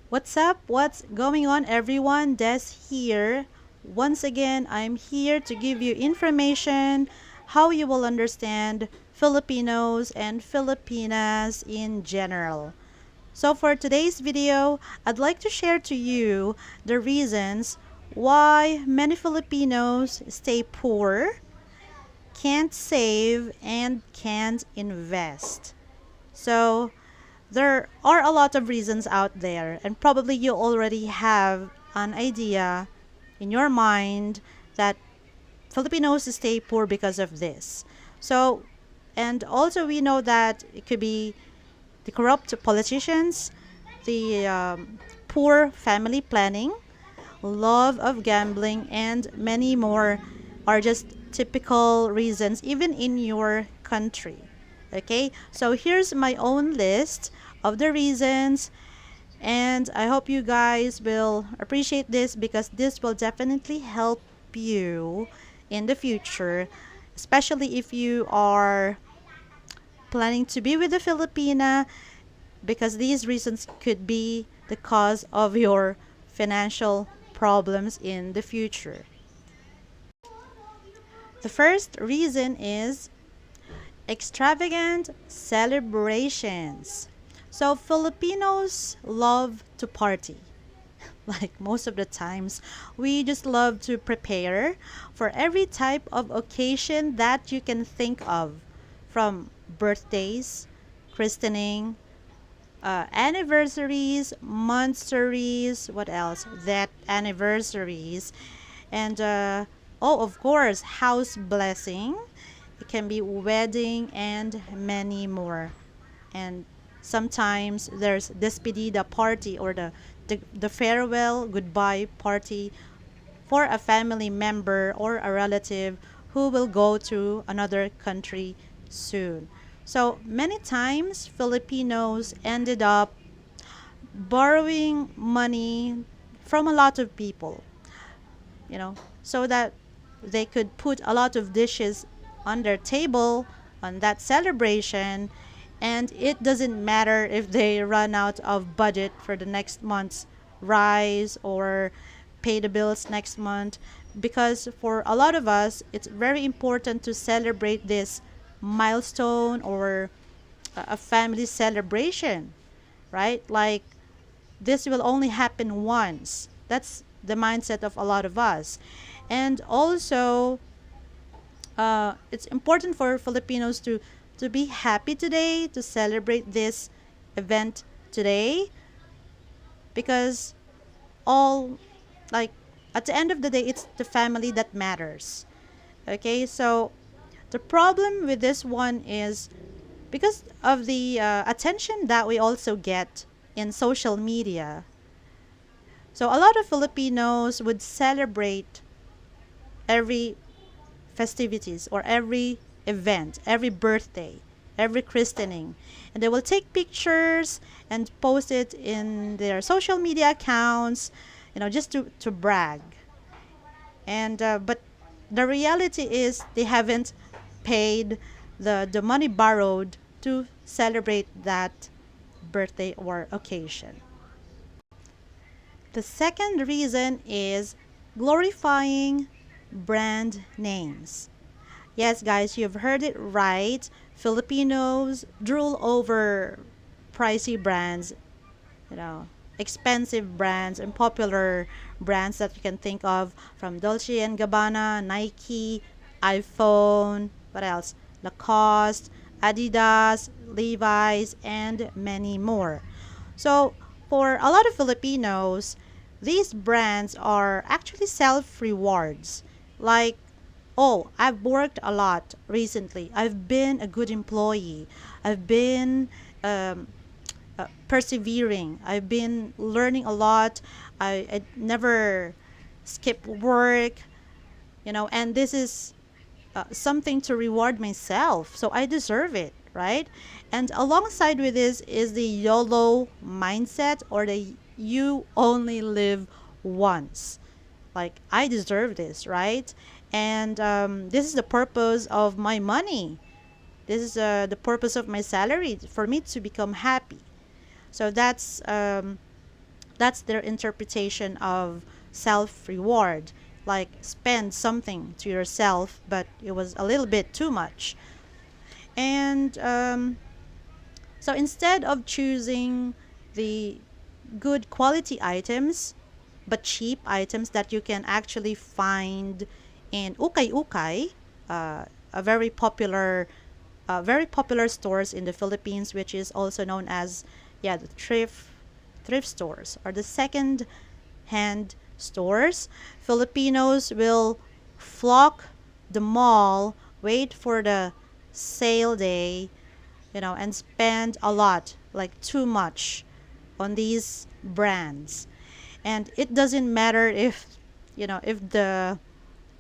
What's up? What's going on, everyone? Des here. Once again, I'm here to give you information how you will understand Filipinos and Filipinas in general. So, for today's video, I'd like to share to you the reasons why many Filipinos stay poor, can't save, and can't invest. So, there are a lot of reasons out there, and probably you already have an idea in your mind that Filipinos stay poor because of this. So, and also we know that it could be the corrupt politicians, the poor family planning, love of gambling, and many more are just typical reasons, even in your country. Okay, so here's my own list of the reasons, and I hope you guys will appreciate this because this will definitely help you in the future, especially if you are planning to be with the Filipina, because these reasons could be the cause of your financial problems in the future. The first reason is extravagant celebrations. So Filipinos love to party. Like most of the times, we just love to prepare for every type of occasion that you can think of, from birthdays, christening, anniversaries, monthsaries, what else? That anniversaries, and oh, of course, house blessing. It can be wedding and many more. And sometimes there's despedida party, or the farewell goodbye party for a family member or a relative who will go to another country soon. So many times Filipinos ended up borrowing money from a lot of people, so that they could put a lot of dishes on their table on that celebration, and it doesn't matter if they run out of budget for the next month's rice or pay the bills next month, because for a lot of us it's very important to celebrate this milestone or a family celebration, right? Like, this will only happen once. That's the mindset of a lot of us. And also, it's important for Filipinos to be happy today, to celebrate this event today, because all, like, at the end of the day, it's the family that matters. Okay, so the problem with this one is because of the attention that we also get in social media. So a lot of Filipinos would celebrate every festivities or every event, every birthday, every christening, and they will take pictures and post it in their social media accounts, just to brag. And but the reality is they haven't paid the money borrowed to celebrate that birthday or occasion. The second reason is glorifying brand names. Yes, guys, you've heard it right. Filipinos drool over pricey brands, you know, expensive brands and popular brands that you can think of, from Dolce and Gabbana, Nike, iPhone, what else? Lacoste, Adidas, Levi's, and many more. So, for a lot of Filipinos, these brands are actually self rewards. Like, oh, I've worked a lot recently. I've been a good employee. I've been persevering. I've been learning a lot. I never skip work, and this is something to reward myself. So I deserve it, right? And alongside with this is the YOLO mindset, or the you only live once. Like, I deserve this, right? And this is the purpose of my money. This is the purpose of my salary, for me to become happy. So that's That's their interpretation of self reward. Like spend something to yourself, but it was a little bit too much. And so instead of choosing the good quality items, but cheap items that you can actually find in ukay ukay, a very popular stores in the Philippines, which is also known as, yeah, the thrift stores or the second hand stores. Filipinos will flock the mall, wait for the sale day, and spend a lot, like too much, on these brands. And it doesn't matter if the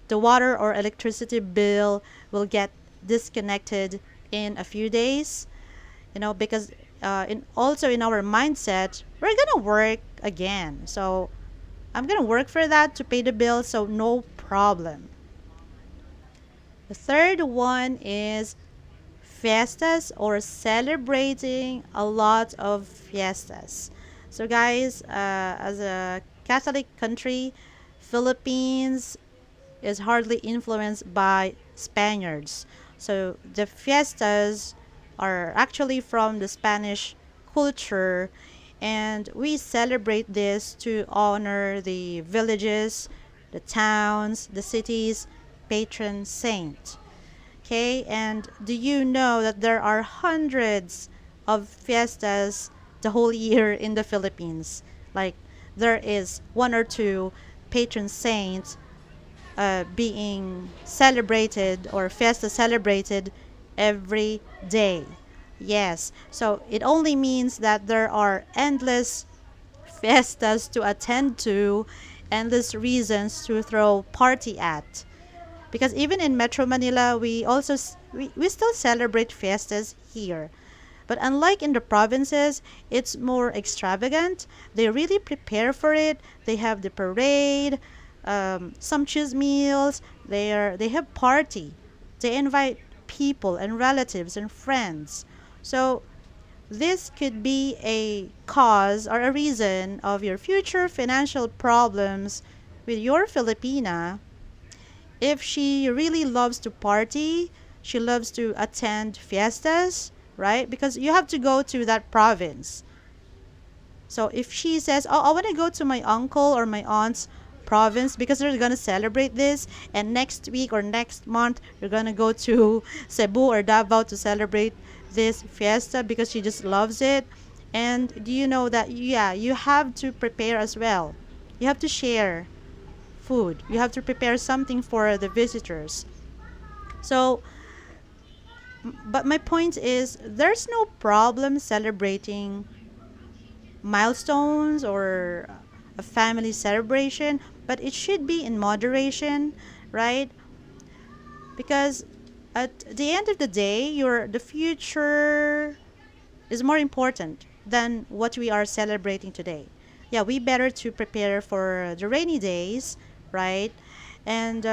water or electricity bill will get disconnected in a few days, because in our mindset, we're gonna work again. So I'm gonna work for that to pay the bill, so no problem. The third one is fiestas, or celebrating a lot of fiestas. So, guys, as a Catholic country, Philippines is hardly influenced by Spaniards. So, the fiestas are actually from the Spanish culture, and we celebrate this to honor the villages, the towns, the cities' patron saint. Okay, and do you know that there are hundreds of fiestas the whole year in the Philippines? Like, there is one or two patron saints being celebrated, or fiesta celebrated every day. Yes, so it only means that there are endless fiestas to attend to, endless reasons to throw party at. Because even in Metro Manila, we still celebrate fiestas here. But unlike in the provinces, it's more extravagant. They really prepare for it. They have the parade, sumptuous meals. They have party. They invite people and relatives and friends. So this could be a cause or a reason of your future financial problems with your Filipina. If she really loves to party, she loves to attend fiestas, right? Because you have to go to that province. So if she says, "Oh, I want to go to my uncle or my aunt's province because they're going to celebrate this, and next week or next month you're going to go to Cebu or Davao to celebrate this fiesta," because she just loves it. And do you know that, yeah, you have to prepare as well. You have to share food. You have to prepare something for the visitors. So, but my point is, there's no problem celebrating milestones or a family celebration, but it should be in moderation, right? Because at the end of the day, the future is more important than what we are celebrating today. Yeah, we better to prepare for the rainy days, right? And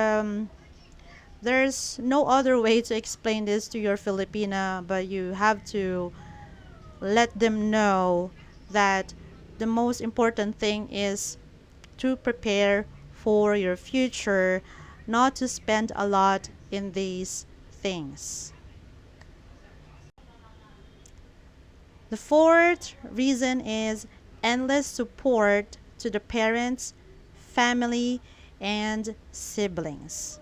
there's no other way to explain this to your Filipina, but you have to let them know that the most important thing is to prepare for your future, not to spend a lot in these things. The fourth reason is endless support to the parents, family, and siblings.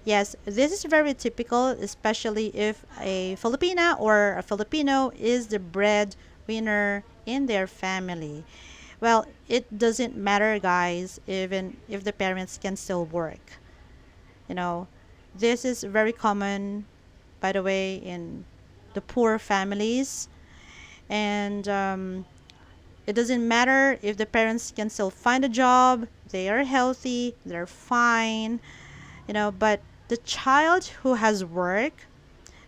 Yes, this is very typical, especially if a Filipina or a Filipino is the breadwinner in their family. Well, it doesn't matter, guys, even if the parents can still work. You know, this is very common, by the way, in the poor families. And it doesn't matter if the parents can still find a job, they are healthy, they're fine, but the child who has work,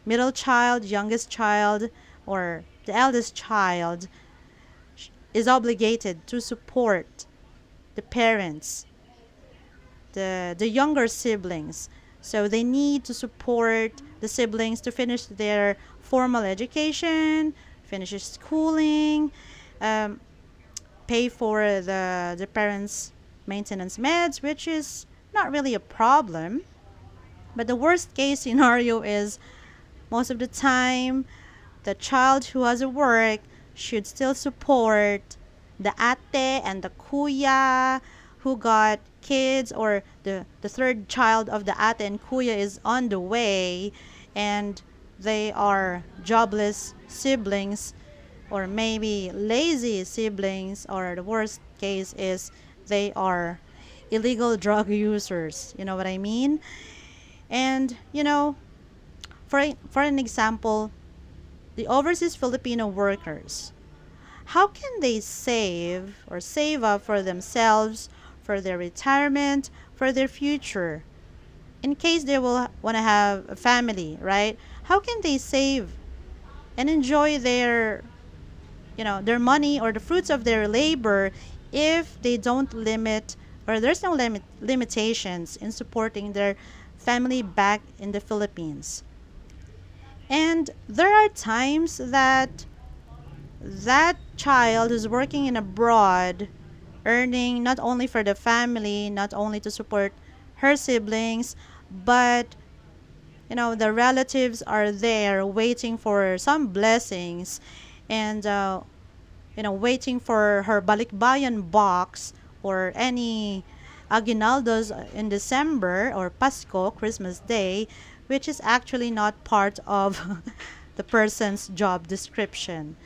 middle child, youngest child, or the eldest child, is obligated to support the parents, the younger siblings. So they need to support the siblings to finish their formal education, finish schooling, um, pay for the parents' maintenance meds, which is not really a problem. But the worst case scenario is most of the time the child who has a work should still support the ate and the kuya who got kids, or the third child of the ate and kuya is on the way, and they are jobless siblings, or maybe lazy siblings, or the worst case is they are illegal drug users. You know what I mean? And for an example, the overseas Filipino workers, how can they save up for themselves, for their retirement, for their future, in case they will want to have a family, right? How can they save and enjoy their money or the fruits of their labor if they don't limit, or there's no limitations in supporting their family back in the Philippines? And there are times that that child who's working in abroad, earning not only for the family, not only to support her siblings, but the relatives are there waiting for some blessings, and waiting for her balikbayan box or any aguinaldos in December, or Pasko, Christmas Day, which is actually not part of the person's job description,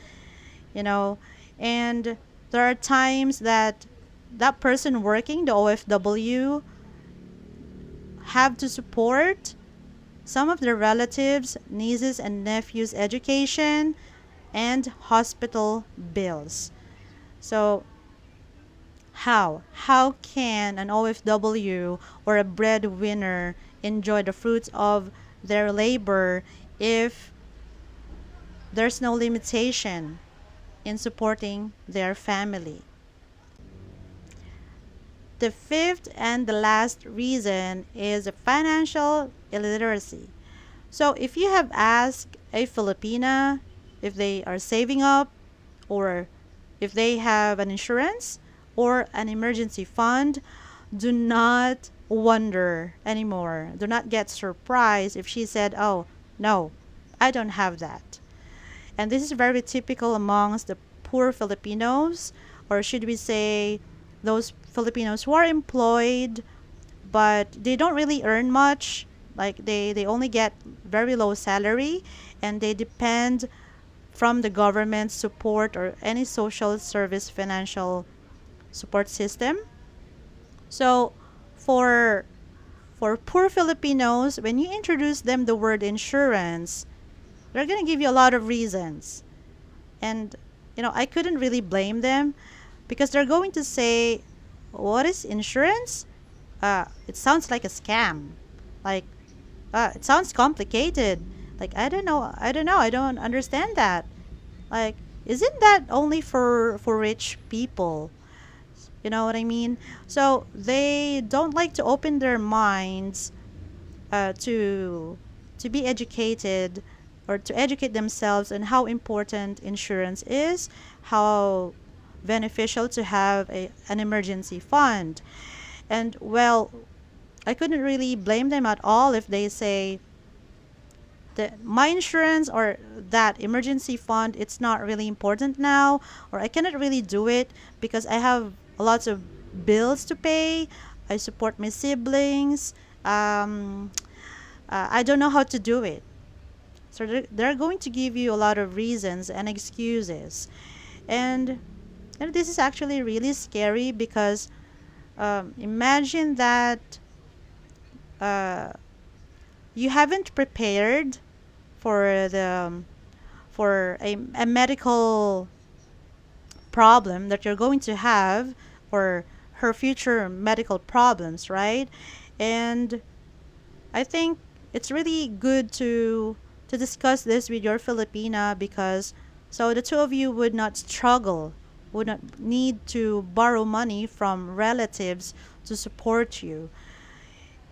you know. And there are times that that person working the OFW have to support some of their relatives, nieces and nephews' education and hospital bills. So how can an OFW or a breadwinner enjoy the fruits of their labor if there's no limitation in supporting their family? The fifth and the last reason is financial illiteracy. So if you have asked a Filipina if they are saving up, or if they have an insurance or an emergency fund, do not wonder anymore. Do not get surprised if she said, "Oh, no, I don't have that." And this is very typical amongst the poor Filipinos, or should we say, those Filipinos who are employed but they don't really earn much. Like they only get very low salary, and they depend from the government support or any social service financial support system. So for poor Filipinos, when you introduce them the word insurance, they're going to give you a lot of reasons. And I couldn't really blame them, because they're going to say, "What is insurance? It sounds like a scam. Like, it sounds complicated. Like, I don't know. I don't understand that. Like, isn't that only for rich people?" You know what I mean? So they don't like to open their minds to be educated, or to educate themselves on how important insurance is, how beneficial to have an emergency fund. And well, I couldn't really blame them at all if they say that my insurance or that emergency fund, it's not really important now, or I cannot really do it because I have lots of bills to pay. I support my siblings. I don't know how to do it. So they're going to give you a lot of reasons and excuses. And this is actually really scary, because imagine that uh, you haven't prepared for a medical problem that you're going to have, or her future medical problems, right? And I think it's really good to discuss this with your Filipina, because so the two of you would not struggle, would not need to borrow money from relatives to support you.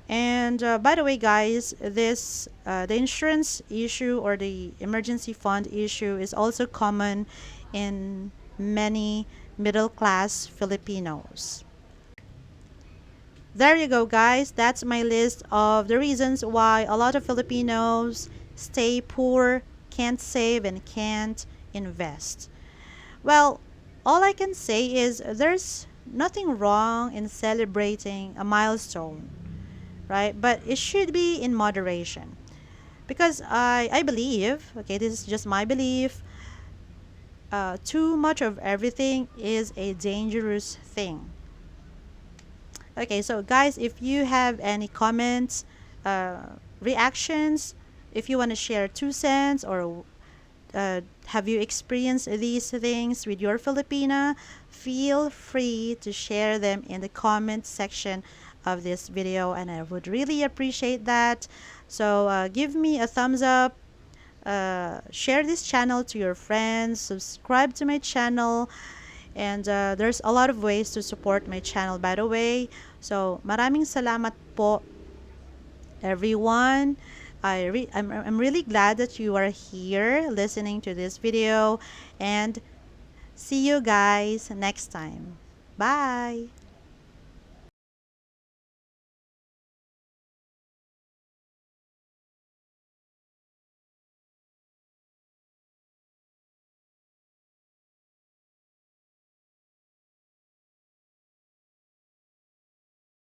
And by the way, guys, this the insurance issue or the emergency fund issue is also common in many middle class Filipinos. There you go, guys. That's my list of the reasons why a lot of Filipinos stay poor, can't save, and can't invest. Well, all I can say is there's nothing wrong in celebrating a milestone, right? But it should be in moderation. Because I believe, okay, this is just my belief, too much of everything is a dangerous thing. Okay, so guys, if you have any comments, reactions, if you want to share 2 cents, or have you experienced these things with your Filipina, feel free to share them in the comment section of this video, and I would really appreciate that. So give me a thumbs up, share this channel to your friends, subscribe to my channel, and there's a lot of ways to support my channel, by the way. So maraming salamat po, everyone. I'm really glad that you are here listening to this video, and see you guys next time. Bye.